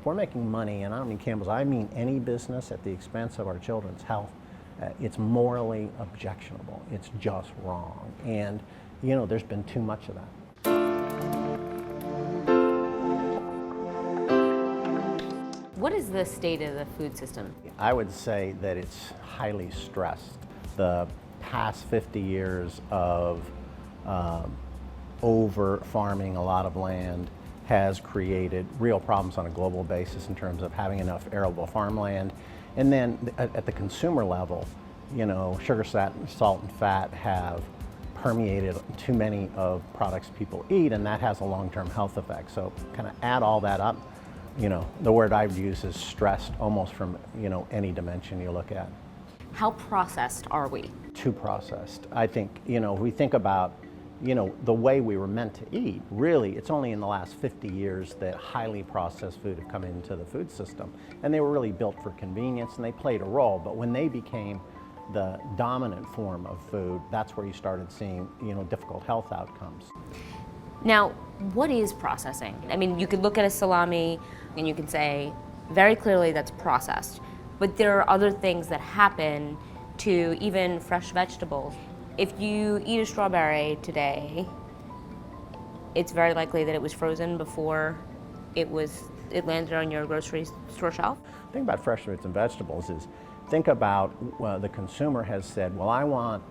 we're making money, and I don't mean Campbell's, I mean any business at the expense of our children's health, it's morally objectionable. It's just wrong. And, you know, there's been too much of that. What is the state of the food system? I would say that it's highly stressed. The past 50 years of over farming a lot of land has created real problems on a global basis in terms of having enough arable farmland. And then at the consumer level, you know, sugar, salt, and fat have permeated too many of products people eat, and that has a long-term health effect. So kind of add all that up, you know, the word I would use is stressed almost from, you know, any dimension you look at. How processed are we? Too processed. I think, you know, we think about, you know, the way we were meant to eat. Really, it's only in the last 50 years that highly processed food have come into the food system. And they were really built for convenience, and they played a role. But when they became the dominant form of food, that's where you started seeing, you know, difficult health outcomes. Now, what is processing? I mean, you could look at a salami and you can say very clearly that's processed. But there are other things that happen to even fresh vegetables. If you eat a strawberry today, it's very likely that it was frozen before it landed on your grocery store shelf. The thing about fresh fruits and vegetables is, think about the consumer has said, well, I want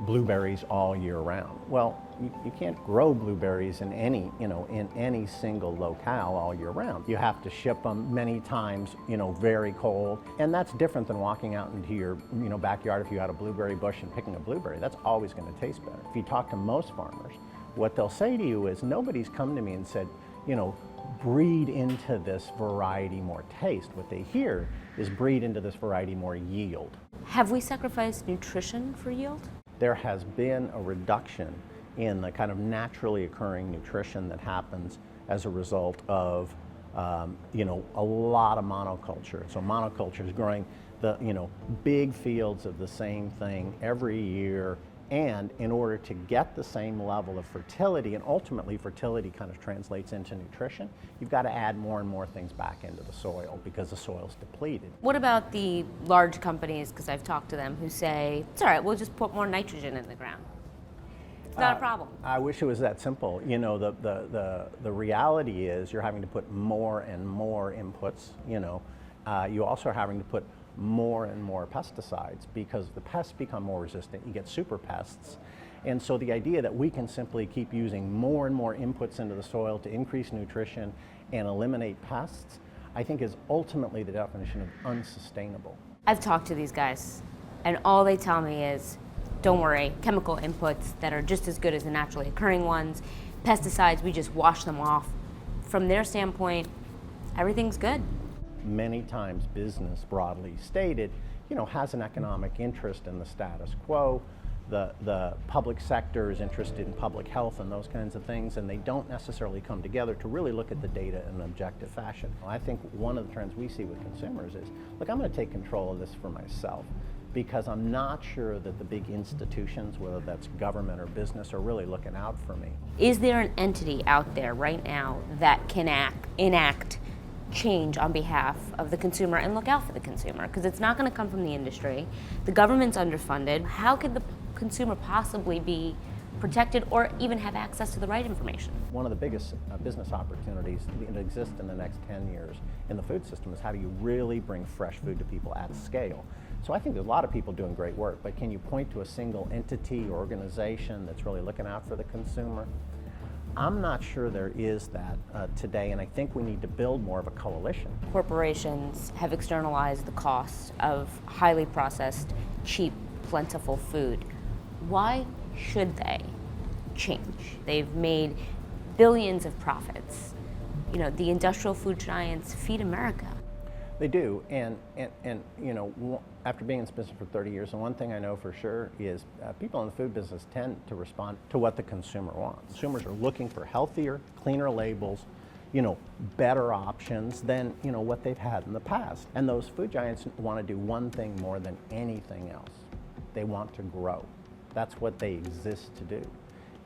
blueberries all year round. Well, you can't grow blueberries in any, you know, in any single locale all year round. You have to ship them many times, you know, very cold. And that's different than walking out into your, you know, backyard if you had a blueberry bush and picking a blueberry. That's always going to taste better. If you talk to most farmers, what they'll say to you is, nobody's come to me and said, you know, breed into this variety more taste. What they hear is breed into this variety more yield. Have we sacrificed nutrition for yield? There has been a reduction in the kind of naturally occurring nutrition that happens as a result of, you know, a lot of monoculture. So monoculture is growing the, you know, big fields of the same thing every year. And in order to get the same level of fertility, and ultimately fertility kind of translates into nutrition, you've got to add more and more things back into the soil because the soil's depleted. What about the large companies, because I've talked to them, who say, it's all right, we'll just put more nitrogen in the ground. It's not a problem. I wish it was that simple. You know, the reality is you're having to put more and more inputs, you know. You also are having to put more and more pesticides because the pests become more resistant. You get super pests. And so the idea that we can simply keep using more and more inputs into the soil to increase nutrition and eliminate pests, I think is ultimately the definition of unsustainable. I've talked to these guys, and all they tell me is, don't worry, chemical inputs that are just as good as the naturally occurring ones, pesticides, we just wash them off. From their standpoint, everything's good. Many times business, broadly stated, you know, has an economic interest in the status quo. The public sector is interested in public health and those kinds of things, and they don't necessarily come together to really look at the data in an objective fashion. I think one of the trends we see with consumers is, look, I'm going to take control of this for myself because I'm not sure that the big institutions, whether that's government or business, are really looking out for me. Is there an entity out there right now that can enact change on behalf of the consumer and look out for the consumer? Because it's not going to come from the industry. The government's underfunded. How could the consumer possibly be protected or even have access to the right information? One of the biggest business opportunities that exist in the next 10 years in the food system is how do you really bring fresh food to people at scale? So I think there's a lot of people doing great work, but can you point to a single entity or organization that's really looking out for the consumer? I'm not sure there is that today, and I think we need to build more of a coalition. Corporations have externalized the cost of highly processed, cheap, plentiful food. Why should they change? They've made billions of profits. You know, the industrial food giants feed America. They do, and you know, after being in this business for 30 years, and one thing I know for sure is people in the food business tend to respond to what the consumer wants. Consumers are looking for healthier, cleaner labels, you know, better options than, you know, what they've had in the past. And those food giants want to do one thing more than anything else. They want to grow. That's what they exist to do.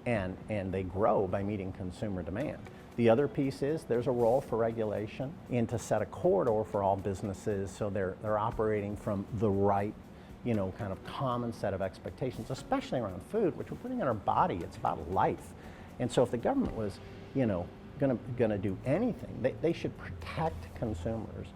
And they grow by meeting consumer demand. The other piece is there's a role for regulation and to set a corridor for all businesses so they're operating from the right, kind of common set of expectations, especially around food, which we're putting in our body. It's about life. And so if the government was, going to do anything, they should protect consumers